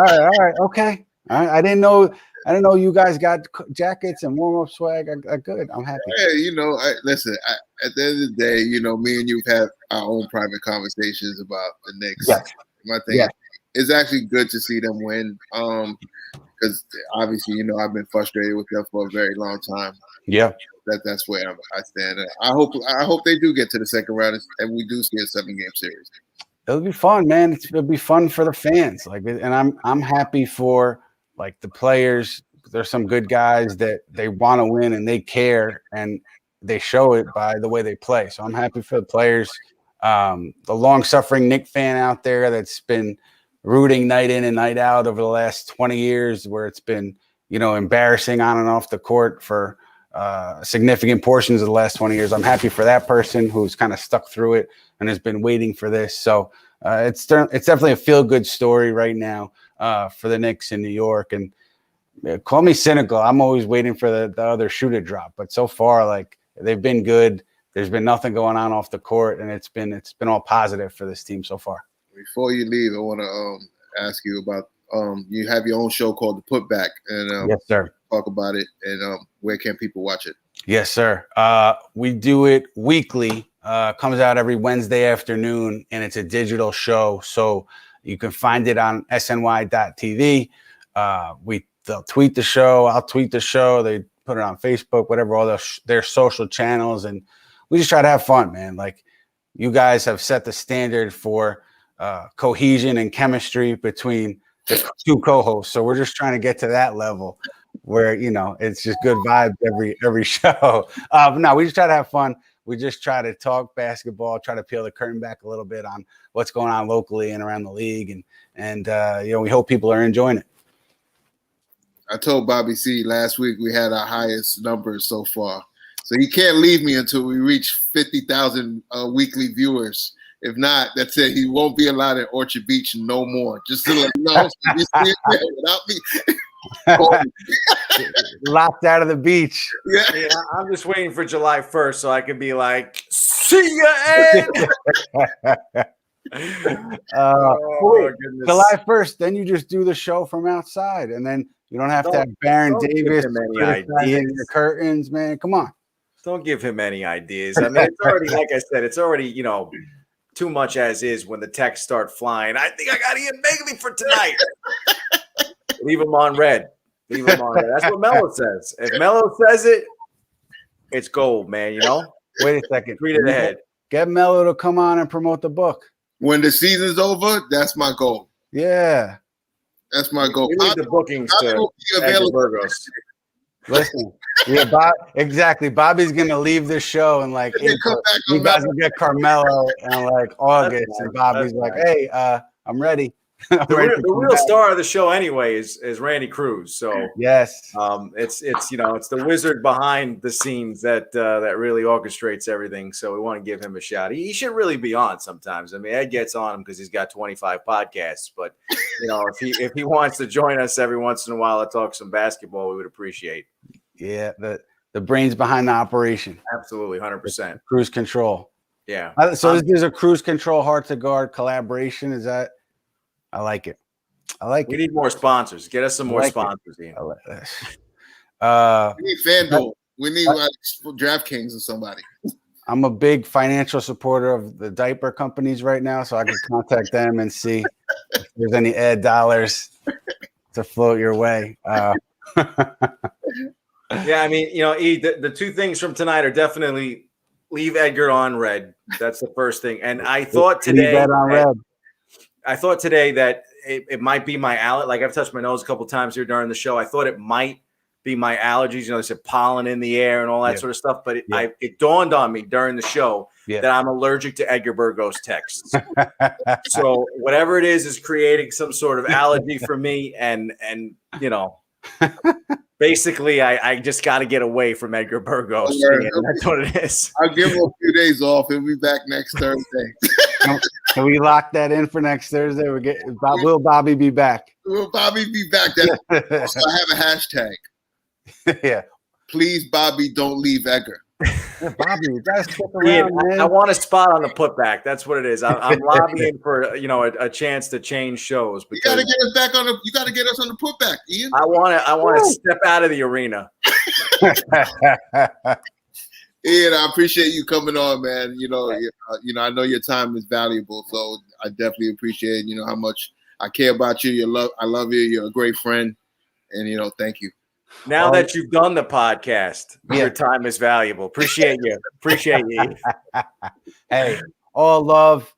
Speaker 6: All right, okay. All right. I didn't know you guys got jackets and warm up swag. Good. I'm happy.
Speaker 5: Yeah, listen. At the end of the day, me and you've had our own private conversations about the Knicks.
Speaker 6: Yes.
Speaker 5: My thing is actually good to see them win. Because obviously, I've been frustrated with them for a very long time.
Speaker 6: Yeah.
Speaker 5: That's where I stand. I hope they do get to the second round and we do see a 7-game series.
Speaker 6: It'll be fun, man. It'll be fun for the fans. And I'm happy for the players. There's some good guys that they want to win and they care, and they show it by the way they play. So I'm happy for the players. The long-suffering Knick fan out there that's been rooting night in and night out over the last 20 years, where it's been, embarrassing on and off the court for significant portions of the last 20 years. I'm happy for that person who's kind of stuck through it and has been waiting for this. So it's definitely a feel-good story right now for the Knicks in New York. And call me cynical. I'm always waiting for the other shoe to drop. But so far, they've been good. There's been nothing going on off the court, and it's been all positive for this team so far.
Speaker 5: Before you leave, I want to ask you about you have your own show called The Putback, and
Speaker 6: yes, sir.
Speaker 5: talk about it, and where can people watch it?
Speaker 6: Yes, sir. We do it weekly. Comes out every Wednesday afternoon, and it's a digital show. So you can find it on sny.tv. They'll tweet the show. I'll tweet the show. They put it on Facebook, whatever, all their social channels. And we just try to have fun, man. Like, you guys have set the standard for cohesion and chemistry between the two co-hosts. So we're just trying to get to that level where, it's just good vibes every show. No, we just try to have fun. We just try to talk basketball, try to peel the curtain back a little bit on what's going on locally and around the league. And we hope people are enjoying it.
Speaker 5: I told Bobby C last week we had our highest numbers so far. So he can't leave me until we reach 50,000 weekly viewers. If not, that's it. He won't be allowed at Orchard Beach no more. Just to let you know, you see it there without me.
Speaker 6: Locked out of the beach.
Speaker 1: Yeah, I'm just waiting for July 1st so I can be like, see ya, Ed.
Speaker 6: July 1st, then you just do the show from outside, and then you don't have to have Baron Davis in your curtains, man. Come on.
Speaker 1: Don't give him any ideas. I mean, it's already, like I said, it's already, too much as is when the texts start flying. I think I got Ian Begley for tonight. Leave him on red. Leave him on red. That's what Mello says. If Mello says it, it's gold, man,
Speaker 6: Wait a second.
Speaker 1: Read it ahead.
Speaker 6: Get Mello to come on and promote the book.
Speaker 5: When the season's over, that's my goal.
Speaker 6: Yeah.
Speaker 5: That's my goal.
Speaker 1: We need the bookings to Edgar Burgos.
Speaker 6: Listen, exactly. Bobby's gonna leave the show and you guys will get Carmelo and August, and Bobby's like, "Hey, I'm ready."
Speaker 1: The real star of the show anyway is Randy Cruz. So
Speaker 6: yes,
Speaker 1: it's the wizard behind the scenes that really orchestrates everything. So we want to give him a shout. He should really be on sometimes. I mean, Ed gets on him because he's got 25 podcasts. But if he wants to join us every once in a while to talk some basketball, we would appreciate.
Speaker 6: Yeah, the brains behind the operation.
Speaker 1: Absolutely, 100%.
Speaker 6: Cruise control.
Speaker 1: Yeah.
Speaker 6: So there's a cruise control heart to guard collaboration. Is that? I like it.
Speaker 1: We need more sponsors. Get us some more sponsors, Ian.
Speaker 5: We need FanDuel. We need DraftKings or somebody.
Speaker 6: I'm a big financial supporter of the diaper companies right now, so I can contact them and see if there's any ad dollars to float your way.
Speaker 1: Yeah, I mean, the two things from tonight are definitely leave Edgar on red. That's the first thing. And I thought today that it might be my allergy. Like, I've touched my nose a couple times here during the show. I thought it might be my allergies. They said pollen in the air and all that sort of stuff. But it dawned on me during the show that I'm allergic to Edgar Burgos texts. So whatever it is creating some sort of allergy for me. And basically, I just got to get away from Edgar Burgos. That's what it is.
Speaker 5: I'll give him a few days off. He'll be back next Thursday.
Speaker 6: Can we lock that in for next Thursday? Will Bobby be back?
Speaker 5: Will Bobby be back? Also, I have a hashtag.
Speaker 6: Yeah.
Speaker 5: Please, Bobby, don't leave Edgar.
Speaker 6: Bobby, you guys stick around, man.
Speaker 1: I want a spot on the putback. That's what it is. I'm lobbying for a chance to change shows.
Speaker 5: You got to get us back on you got to get us on the putback, Ian.
Speaker 1: I want to step out of the arena.
Speaker 5: Ian, I appreciate you coming on, man. I know your time is valuable, so I definitely appreciate how much I care about you. I love you. You're a great friend, and thank you.
Speaker 1: Now that you've done the podcast, your time is valuable. Appreciate you.
Speaker 6: Hey, all love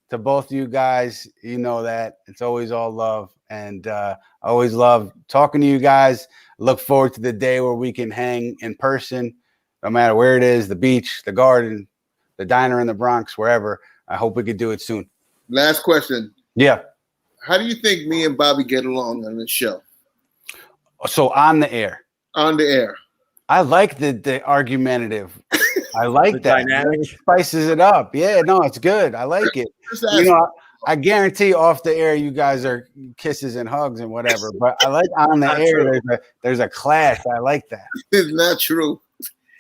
Speaker 6: to both of you guys. You know that it's always all love, and I always love talking to you guys. Look forward to the day where we can hang in person. No matter where it is, the beach, the garden, the diner in the Bronx, wherever. I hope we could do it soon.
Speaker 5: Last question.
Speaker 6: Yeah.
Speaker 5: How do you think me and Bobby get along on this show?
Speaker 6: So on the air.
Speaker 5: On the air.
Speaker 6: I like the argumentative. I like that.
Speaker 1: Dynamic.
Speaker 6: It spices it up. Yeah, no, it's good. I like it. I guarantee off the air you guys are kisses and hugs and whatever. But I like on the air there's a clash. I like that.
Speaker 5: It's not true.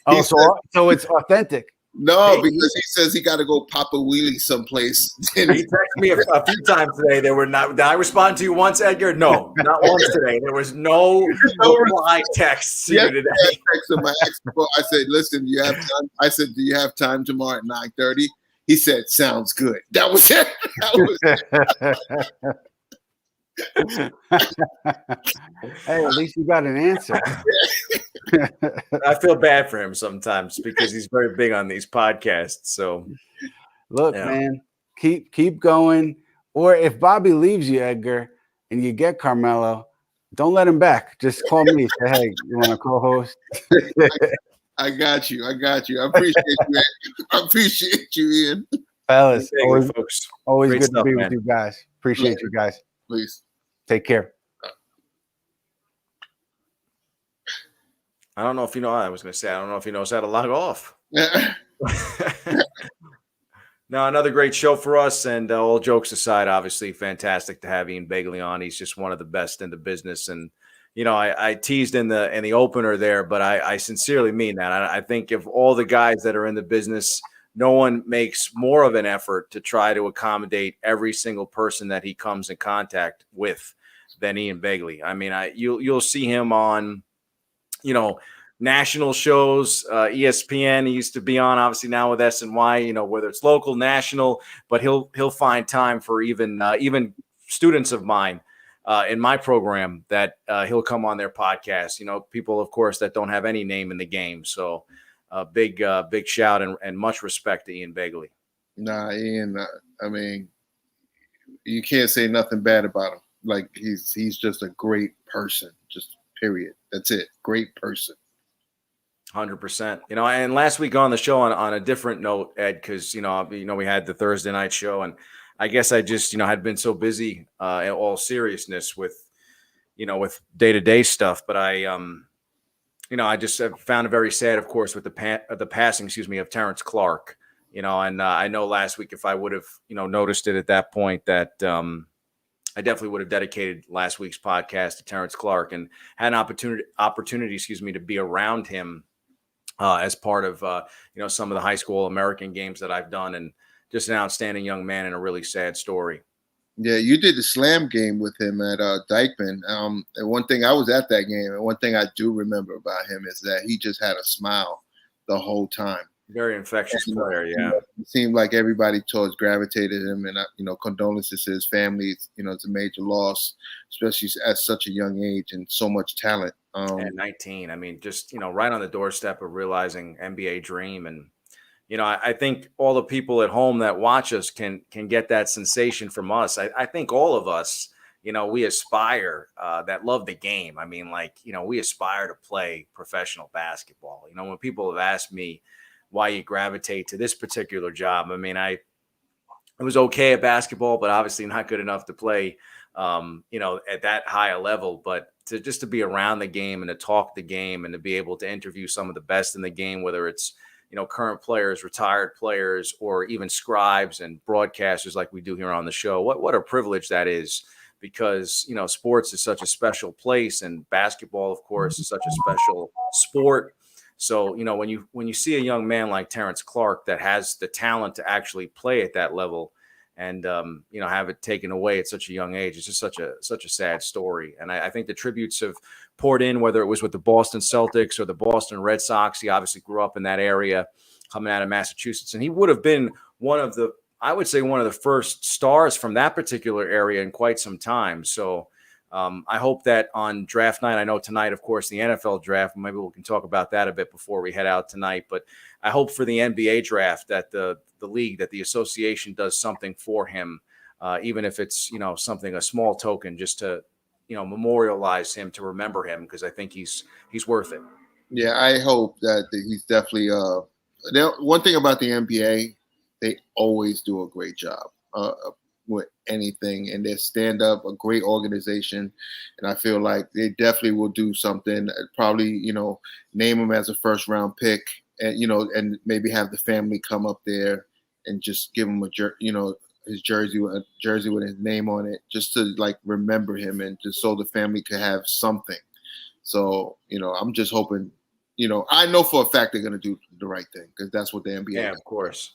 Speaker 6: Oh, so it's authentic.
Speaker 5: No,
Speaker 1: Hey,
Speaker 5: because he says he got to go pop a wheelie someplace.
Speaker 1: He texted me a few times today. There were not. Did I respond to you once, Edgar? No, not once today. There was no reply texts to you today.
Speaker 5: I asked him, I said, "Listen, do you have time?" I said, "Do you have time tomorrow at 9:30?" He said, "Sounds good." That was it. That was
Speaker 6: Hey, at least you got an answer.
Speaker 1: I feel bad for him sometimes because he's very big on these podcasts. So,
Speaker 6: Look,
Speaker 1: yeah.
Speaker 6: man, keep going. Or if Bobby leaves you, Edgar, and you get Carmelo, don't let him back. Just call me. Say, hey, you want to co-host?
Speaker 5: I got you. I appreciate you. I appreciate you, Ian.
Speaker 6: Fellas,
Speaker 1: Hey, folks.
Speaker 6: always
Speaker 1: Great
Speaker 6: good
Speaker 1: stuff,
Speaker 6: to be
Speaker 1: man.
Speaker 6: with you guys. Appreciate you guys.
Speaker 5: Please.
Speaker 6: Take care.
Speaker 1: I don't know if you know. I was going to say, I don't know if he knows how to log off. No, another great show for us. And all jokes aside, obviously fantastic to have Ian Begley on. He's just one of the best in the business. And you know, I teased in the opener there, but I sincerely mean that. I think of all the guys that are in the business, no one makes more of an effort to try to accommodate every single person that he comes in contact with than Ian Begley. I mean, you'll see him on, you know, national shows, ESPN. He used to be on, obviously now with SNY. You know, whether it's local, national, but he'll find time for even students of mine in my program that he'll come on their podcast. You know, people, of course, that don't have any name in the game. So big shout and much respect to Ian Begley.
Speaker 5: Nah, Ian. I mean, you can't say nothing bad about him. Like he's just a great person. Just period. That's it. Great person.
Speaker 1: 100%. You know, and last week on the show on a different note, Ed, because you know we had the Thursday night show, and I guess I just had been so busy in all seriousness with day-to-day stuff, but I just have found it very sad, of course, with the passing, of Terrence Clark. You know, and I know last week if I would have noticed it at that point that I definitely would have dedicated last week's podcast to Terrence Clark and had an opportunity, to be around him as part of some of the high school American games that I've done, and just an outstanding young man and a really sad story.
Speaker 5: Yeah, you did the slam game with him at Dykeman. And one thing, I was at that game, and one thing I do remember about him is that he just had a smile the whole time.
Speaker 1: Very infectious player, yeah.
Speaker 5: It seemed like everybody gravitated him, and condolences to his family. It's a major loss, especially at such a young age and so much talent.
Speaker 1: At 19, I mean, just right on the doorstep of realizing NBA dream, and I think all the people at home that watch us can get that sensation from us. I think all of us, we aspire that love the game. I mean, we aspire to play professional basketball. When people have asked me why you gravitate to this particular job, I mean, I was okay at basketball, but obviously not good enough to play, at that high a level. But to be around the game and to talk the game and to be able to interview some of the best in the game, whether it's current players, retired players, or even scribes and broadcasters like we do here on the show. What a privilege that is, because, sports is such a special place, and basketball, of course, is such a special sport. So, when you see a young man like Terrence Clark that has the talent to actually play at that level and, have it taken away at such a young age, it's just such a sad story. And I think the tributes have poured in, whether it was with the Boston Celtics or the Boston Red Sox. He obviously grew up in that area coming out of Massachusetts, and he would have been one of the first stars from that particular area in quite some time. So I hope that on draft night, I know tonight, of course, the NFL draft, maybe we can talk about that a bit before we head out tonight, but I hope for the NBA draft that the league, that the association does something for him, even if it's, something, a small token, just to, memorialize him, to remember him, because I think he's worth it.
Speaker 5: Yeah, I hope that he's definitely one thing about the NBA, they always do a great job with anything, and they stand up, a great organization, and I feel like they definitely will do something, probably, name him as a first round pick, and and maybe have the family come up there and just give him his jersey with his name on it, just to remember him, and just so the family could have something. So I'm just hoping I know for a fact they're going to do the right thing because that's what the NBA
Speaker 1: Yeah,
Speaker 5: does.
Speaker 1: of course.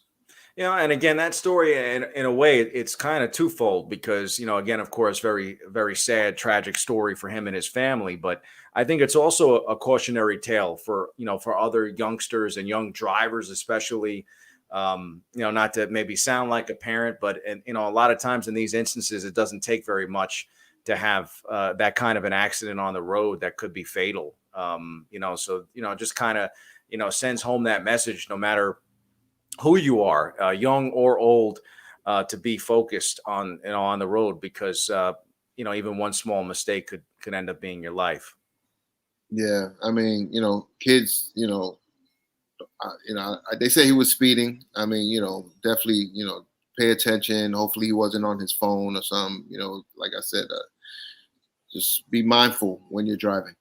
Speaker 1: And again, that story, in a way, it's kind of twofold because, again, of course, very, very sad, tragic story for him and his family. But I think it's also a cautionary tale for, for other youngsters and young drivers, especially, not to maybe sound like a parent, but, a lot of times in these instances, it doesn't take very much to have that kind of an accident on the road that could be fatal. So, just kind of, sends home that message, no matter who you are, young or old, to be focused on on the road because even one small mistake could end up being your life.
Speaker 5: Yeah, I mean, kids, they say he was speeding. I mean, definitely, pay attention. Hopefully, he wasn't on his phone or something. Like I said, just be mindful when you're driving.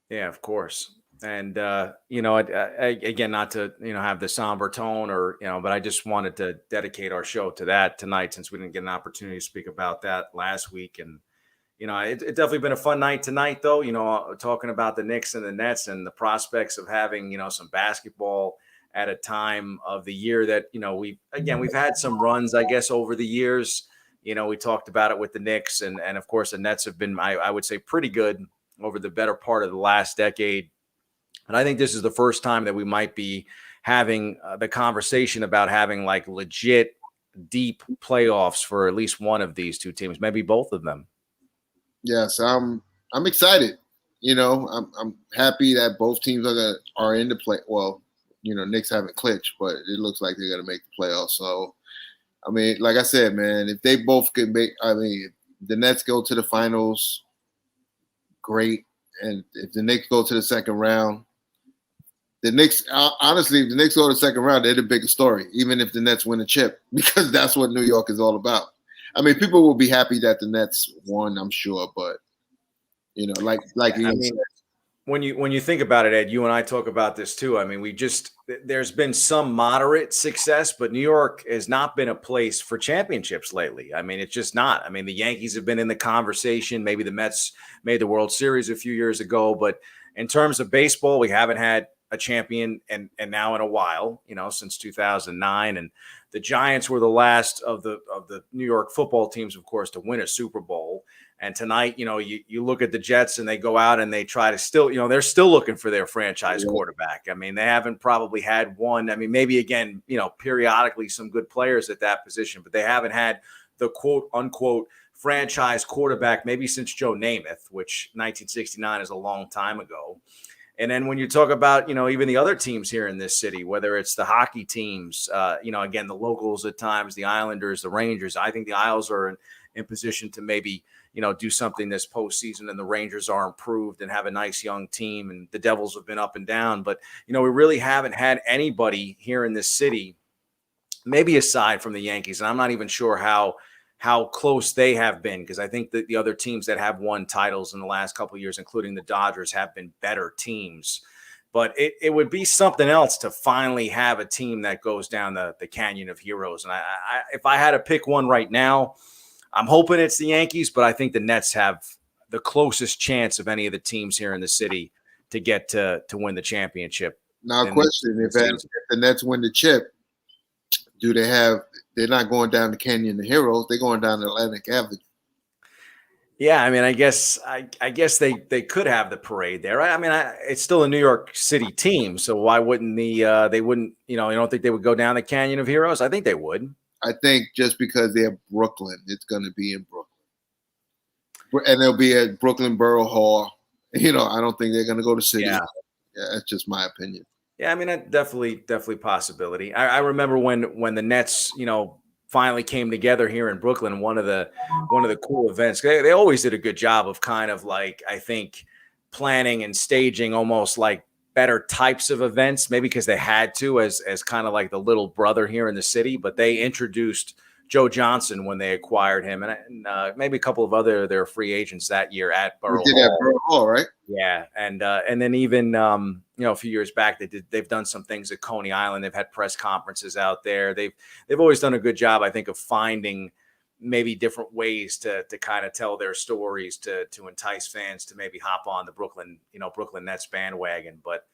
Speaker 1: Yeah, of course. And again, not to have the somber tone or but I just wanted to dedicate our show to that tonight since we didn't get an opportunity to speak about that last week. And it definitely been a fun night tonight, though. Talking about the Knicks and the Nets and the prospects of having some basketball at a time of the year that we've had some runs, I guess, over the years. We talked about it with the Knicks and of course the Nets have been, I would say, pretty good over the better part of the last decade. And I think this is the first time that we might be having the conversation about having like legit deep playoffs for at least one of these two teams, maybe both of them.
Speaker 5: Yes, I'm excited. I'm happy that both teams are in the play. Well, Knicks haven't clinched, but it looks like they're gonna make the playoffs. So, I mean, like I said, man, if they both can make, if the Nets go to the finals, great. And if the Knicks go to the second round, the Knicks, honestly, if the Knicks go to the second round, they're the biggest story, even if the Nets win a chip, because that's what New York is all about. I mean, people will be happy that the Nets won, I'm sure, but like Ian said,
Speaker 1: when you think about it, Ed, you and I talk about this too. I mean, there's been some moderate success, but New York has not been a place for championships lately. I mean, it's just not. I mean, the Yankees have been in the conversation. Maybe the Mets made the World Series a few years ago, but in terms of baseball, we haven't had a champion and now in a while, since 2009. And the Giants were the last of the New York football teams, of course, to win a Super Bowl. And tonight, you look at the Jets and they go out and they try to still, they're still looking for their franchise quarterback. I mean, they haven't probably had one. I mean, maybe again, periodically some good players at that position, but they haven't had the quote unquote franchise quarterback maybe since Joe Namath, which 1969 is a long time ago. And then when you talk about, even the other teams here in this city, whether it's the hockey teams, again, the locals at times, the Islanders, the Rangers, I think the Isles are in position to maybe, do something this postseason, and the Rangers are improved and have a nice young team, and the Devils have been up and down. But, we really haven't had anybody here in this city, maybe aside from the Yankees. And I'm not even sure how close they have been, because I think that the other teams that have won titles in the last couple of years, including the Dodgers, have been better teams. But it would be something else to finally have a team that goes down the Canyon of Heroes. And if I had to pick one right now, I'm hoping it's the Yankees, but I think the Nets have the closest chance of any of the teams here in the city to get to win the championship.
Speaker 5: Now, question: if the Nets win the chip, they're not going down the Canyon of Heroes, they're going down the Atlantic Avenue.
Speaker 1: Yeah, I mean, I guess they could have the parade there. I mean, it's still a New York City team, so why wouldn't they wouldn't, you don't think they would go down the Canyon of Heroes? I think they would.
Speaker 5: I think just because they're Brooklyn, it's going to be in Brooklyn. And they'll be at Brooklyn Borough Hall. I don't think they're going to go to City. Yeah, that's just my opinion.
Speaker 1: Yeah, I mean, that definitely possibility. I remember when the Nets, finally came together here in Brooklyn. One of the cool events. They always did a good job of kind of like, I think, planning and staging almost like better types of events, maybe because they had to as kind of like the little brother here in the city. But they introduced Joe Johnson when they acquired him, and maybe a couple of other their free agents that year at Borough Hall.
Speaker 5: At Borough Hall, right?
Speaker 1: Yeah, and then even a few years back they've done some things at Coney Island. They've had press conferences out there. They've always done a good job, I think, of finding maybe different ways to kind of tell their stories to entice fans to maybe hop on the Brooklyn Nets bandwagon. But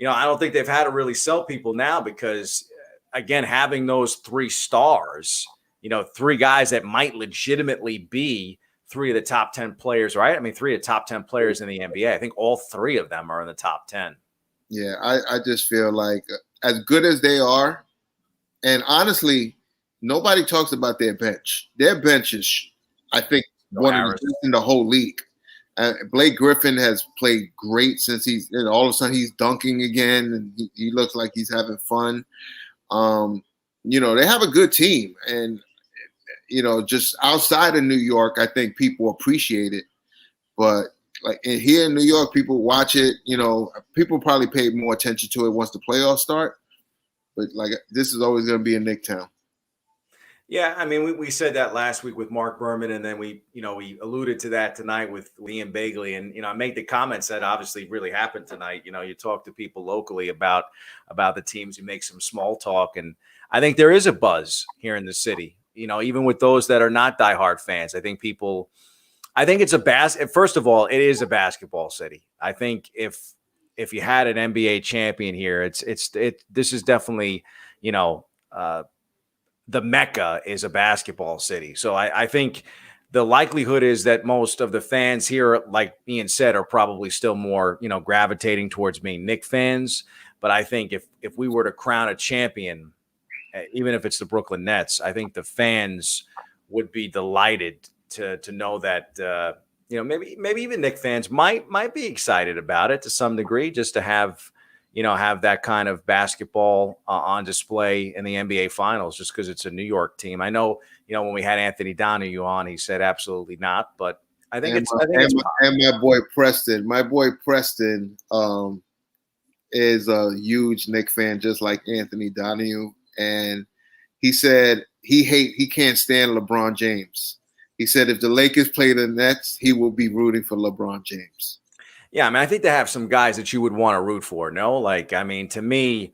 Speaker 1: I don't think they've had to really sell people now because, again, having those 3 stars, 3 guys that might legitimately be 3 of the top 10 players, right? I mean, 3 of the top 10 players in the NBA. I think all 3 of them are in the top 10.
Speaker 5: Yeah, I just feel like as good as they are, and honestly, nobody talks about their bench. Their bench is, I think, one of the best in the whole league. Blake Griffin has played great since all of a sudden he's dunking again, and he looks like he's having fun. They have a good team, and just outside of New York, I think people appreciate it. But like here in New York, people watch it. People probably pay more attention to it once the playoffs start. But like this is always going to be a Knick town.
Speaker 1: Yeah, I mean, we said that last week with Mark Berman, and then we alluded to that tonight with Ian Begley, and I make the comments that obviously really happened tonight. You talk to people locally about the teams, you make some small talk, and I think there is a buzz here in the city. Even with those that are not diehard fans, I think it's first of all, it is a basketball city. I think if you had an NBA champion here, this is definitely the Mecca is a basketball city. So I think the likelihood is that most of the fans here, like Ian said, are probably still more, gravitating towards being Knicks fans. But I think if we were to crown a champion, even if it's the Brooklyn Nets, I think the fans would be delighted to know that, maybe even Knicks fans might be excited about it to some degree, just to have that kind of basketball on display in the NBA Finals, just because it's a New York team. I know, when we had Anthony Donahue on, he said absolutely not, but I think
Speaker 5: my boy Preston. My boy Preston is a huge Knicks fan, just like Anthony Donahue, and he said he can't stand LeBron James. He said if the Lakers play the Nets, he will be rooting for LeBron James.
Speaker 1: Yeah, I mean, I think they have some guys that you would want to root for. No, like, I mean, to me,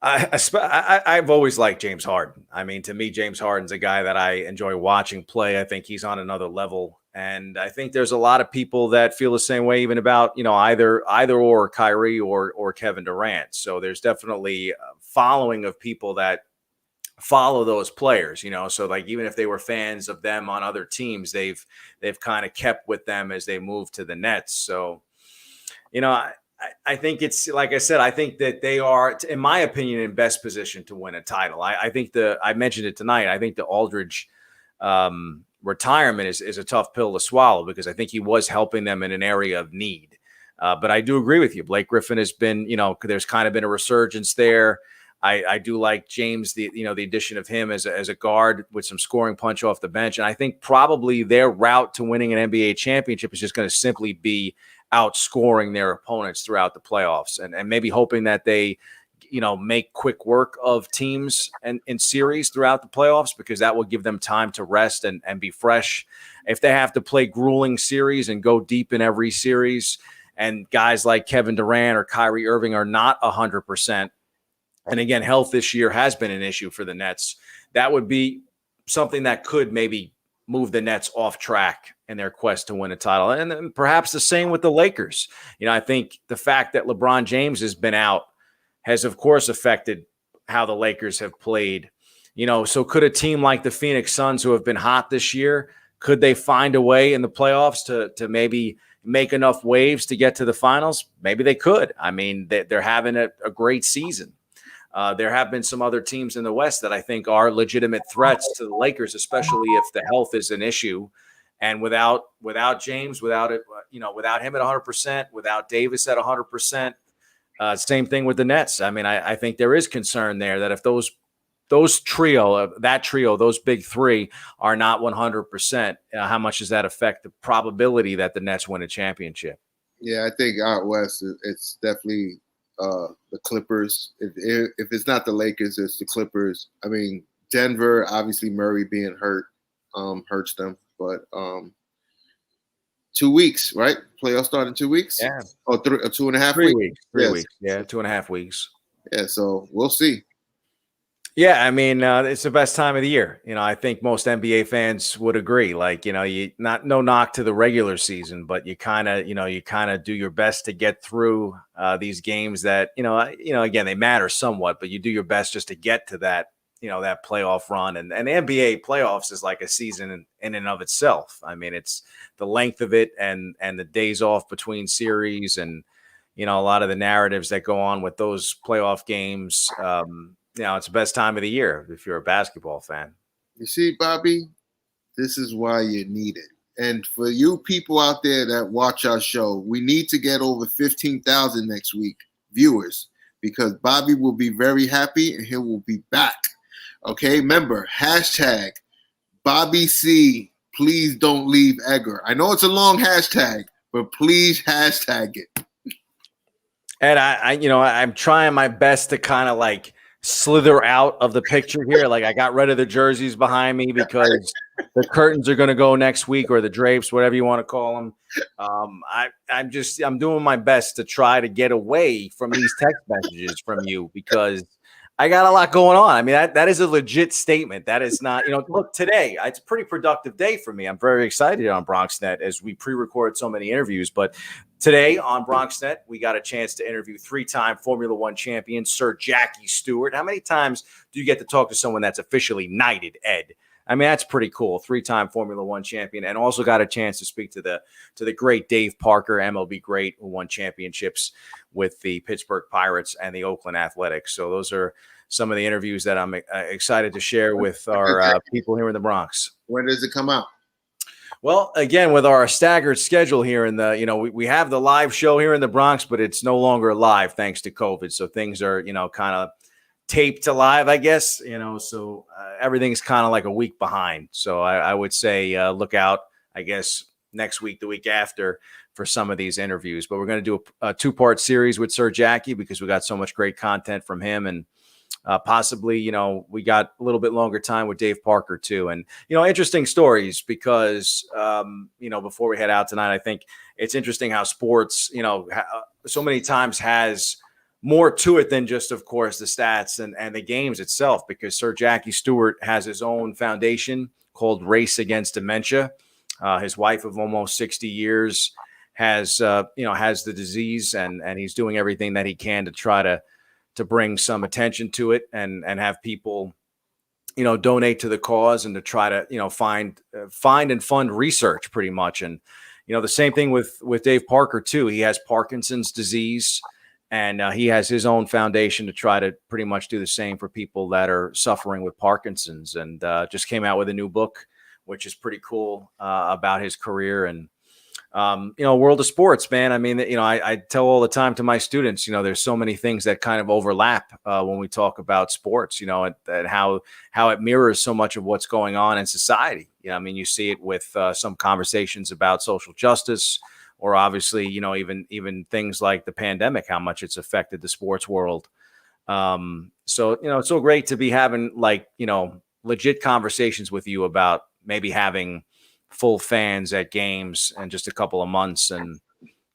Speaker 1: I've always liked James Harden. I mean, to me, James Harden's a guy that I enjoy watching play. I think he's on another level, and I think there's a lot of people that feel the same way, even about either or Kyrie or Kevin Durant. So there's definitely a following of people that follow those players, so like even if they were fans of them on other teams, they've kind of kept with them as they move to the Nets. So, I think it's, like I said, I think that they are, in my opinion, in best position to win a title. I think I mentioned it tonight, I think the Aldridge retirement is a tough pill to swallow, because I think he was helping them in an area of need. But I do agree with you. Blake Griffin has been, there's kind of been a resurgence there. I do like James, the addition of him as a guard with some scoring punch off the bench. And I think probably their route to winning an NBA championship is just going to simply be outscoring their opponents throughout the playoffs, and maybe hoping that they, make quick work of teams and in series throughout the playoffs, because that will give them time to rest and be fresh. If they have to play grueling series and go deep in every series, and guys like Kevin Durant or Kyrie Irving are not 100%, and again, health this year has been an issue for the Nets, that would be something that could maybe move the Nets off track in their quest to win a title. And then perhaps the same with the Lakers. I think the fact that LeBron James has been out has, of course, affected how the Lakers have played. So could a team like the Phoenix Suns, who have been hot this year, could they find a way in the playoffs to maybe make enough waves to get to the finals? Maybe they could. I mean, they're having a great season. There have been some other teams in the West that I think are legitimate threats to the Lakers, especially if the health is an issue. And without James, without him at 100%, without Davis at 100%, same thing with the Nets. I mean, I think there is concern there that if those trio, those big three are not 100%, how much does that affect the probability that the Nets win a championship?
Speaker 5: Yeah, I think out West, it's definitely the Clippers. If it's not the Lakers, it's the Clippers. I mean, Denver, obviously Murray being hurt hurts them, but 2 weeks, right? Playoffs start in 2 weeks.
Speaker 1: Yeah.
Speaker 5: Or 2.5
Speaker 1: 3
Speaker 5: weeks.
Speaker 1: weeks. 3 weeks. Yeah, 2.5 weeks.
Speaker 5: Yeah, so we'll see.
Speaker 1: Yeah, I mean, it's the best time of the year. I think most NBA fans would agree. Like, you no knock to the regular season, but you kind of do your best to get through these games that, again, they matter somewhat, but you do your best just to get to that, that playoff run. And the NBA playoffs is like a season in and of itself. I mean, it's the length of it and the days off between series and, a lot of the narratives that go on with those playoff games. It's the best time of the year if you're a basketball fan.
Speaker 5: You see, Bobby, this is why you need it. And for you people out there that watch our show, we need to get over 15,000 next week viewers because Bobby will be very happy and he will be back. Okay, remember, hashtag Bobby C, please don't leave Edgar. I know it's a long hashtag, but please hashtag it.
Speaker 1: And I'm trying my best to kind of like slither out of the picture here. Like I got rid of the jerseys behind me because the curtains are going to go next week, or the drapes, whatever you want to call them. I'm doing my best to try to get away from these text messages from you because I got a lot going on. I mean, that is a legit statement. That is not, look, today, it's a pretty productive day for me. I'm very excited on BronxNet as we pre-record so many interviews. But today on BronxNet, we got a chance to interview 3-time Formula One champion, Sir Jackie Stewart. How many times do you get to talk to someone that's officially knighted, Ed? I mean, that's pretty cool. 3-time Formula One champion, and also got a chance to speak to the great Dave Parker, MLB great, who won championships with the Pittsburgh Pirates and the Oakland Athletics. So those are some of the interviews that I'm excited to share with our people here in the Bronx.
Speaker 5: When does it come out?
Speaker 1: Well, again, with our staggered schedule here in the, we have the live show here in the Bronx, but it's no longer live thanks to COVID. So things are, kind of taped to live, I guess, so everything's kind of like a week behind. So I would say look out, I guess, next week, the week after for some of these interviews. But we're going to do a 2-part series with Sir Jackie because we got so much great content from him. And possibly, we got a little bit longer time with Dave Parker too. And, interesting stories because, before we head out tonight, I think it's interesting how sports, so many times has more to it than just, of course, the stats and the games itself, because Sir Jackie Stewart has his own foundation called Race Against Dementia. His wife of almost 60 years has the disease, and he's doing everything that he can to try to bring some attention to it and have people, donate to the cause and to try to, find and fund research pretty much. And, the same thing with Dave Parker too. He has Parkinson's disease, and he has his own foundation to try to pretty much do the same for people that are suffering with Parkinson's, and just came out with a new book, which is pretty cool about his career. And, world of sports, man. I mean, I tell all the time to my students, there's so many things that kind of overlap when we talk about sports, and how it mirrors so much of what's going on in society. I mean, you see it with some conversations about social justice, or obviously, even things like the pandemic, how much it's affected the sports world. So, it's so great to be having legit conversations with you about maybe having full fans at games in just a couple of months. And,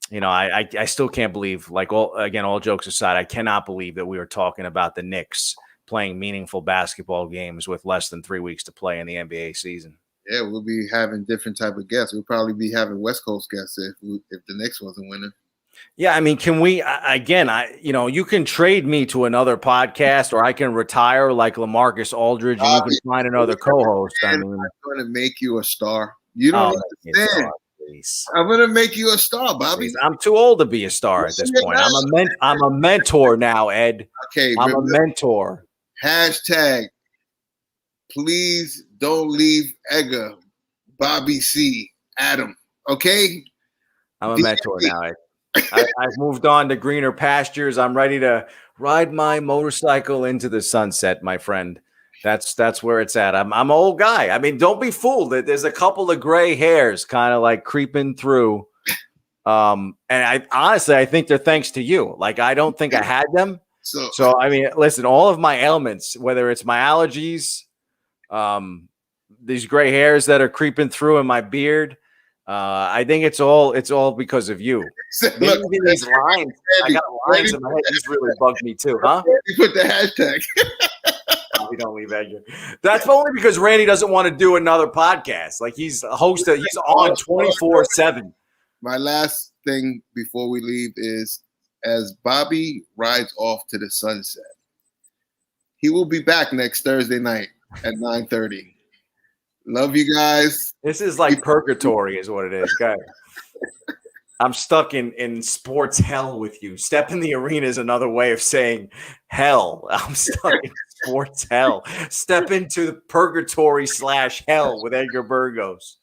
Speaker 1: I still can't believe, all jokes aside, I cannot believe that we were talking about the Knicks playing meaningful basketball games with less than 3 weeks to play in the NBA season.
Speaker 5: Yeah, we'll be having different type of guests. We'll probably be having West Coast guests if the Knicks wasn't winning.
Speaker 1: Yeah, I mean, can we again? You can trade me to another podcast, or I can retire like LaMarcus Aldridge, and you can find another co-host. I mean,
Speaker 5: I'm going to make you a star. You don't understand. I'm going to make you a star, Bobby.
Speaker 1: Please. I'm too old to be a star at this point. I'm a mentor now, Ed.
Speaker 5: Okay,
Speaker 1: I'm a mentor.
Speaker 5: Hashtag, please don't leave Edgar, Bobby C, Adam. Okay?
Speaker 1: I'm a mentor now, Ed. I've moved on to greener pastures. I'm ready to ride my motorcycle into the sunset, my friend. That's where it's at. I'm an old guy. I mean, don't be fooled. There's a couple of gray hairs kind of like creeping through. And I think they're thanks to you. Like, I don't think I had them. So I mean, listen, all of my ailments, whether it's my allergies, these gray hairs that are creeping through in my beard, I think it's all because of you. Maybe even these lines. I got lines in my head. This really bugged me too, huh?
Speaker 5: You put the hashtag.
Speaker 1: Bobby, don't leave Edgar. That's only because Randy doesn't want to do another podcast. Like he's a host. He's on 24/7.
Speaker 5: My last thing before we leave is, as Bobby rides off to the sunset, he will be back next Thursday night at 9:30. Love you guys.
Speaker 1: This is like purgatory, is what it is, guys. I'm stuck in sports hell with you. Step in the arena is another way of saying hell. I'm stuck in sports hell. Step into the purgatory / hell with Edgar Burgos.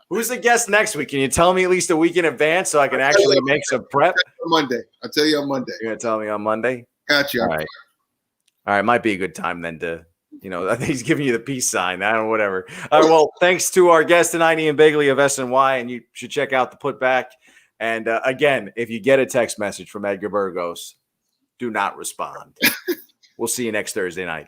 Speaker 1: Who's the guest next week? Can you tell me at least a week in advance so I can actually make some prep?
Speaker 5: Monday. I'll tell you on Monday.
Speaker 1: You're going to tell me on Monday?
Speaker 5: Got you.
Speaker 1: All right. Might be a good time then to, I think he's giving you the peace sign. I don't know, whatever. All right. Well, thanks to our guest tonight, Ian Begley of SNY, and you should check out the Putback. And again, if you get a text message from Edgar Burgos, do not respond. We'll see you next Thursday night.